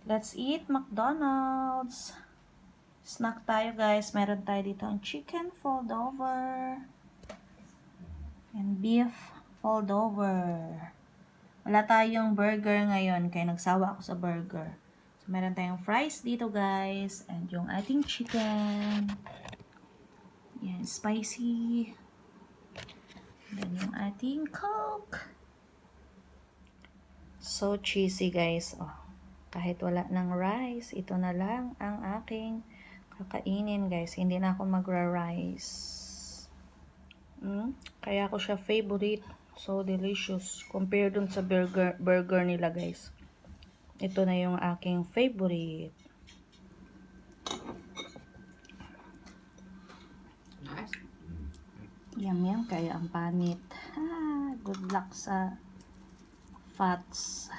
Let's eat McDonald's. Snack tayo guys. Meron tayo dito ang chicken fold over. And beef fold over. Wala tayong burger ngayon kaya nagsawa ako sa burger. So meron tayong fries dito guys. And yung ating chicken. Yan, spicy. Then yung ating Coke. So cheesy guys. Oh. Kahit wala ng rice, ito na lang ang aking kakainin guys. Hindi na ako magra-rice. Kaya ko siya favorite. So delicious. Compare dun sa burger nila guys. Ito na yung aking favorite. Nice. Yum, kaya ang panit. Good luck sa fats.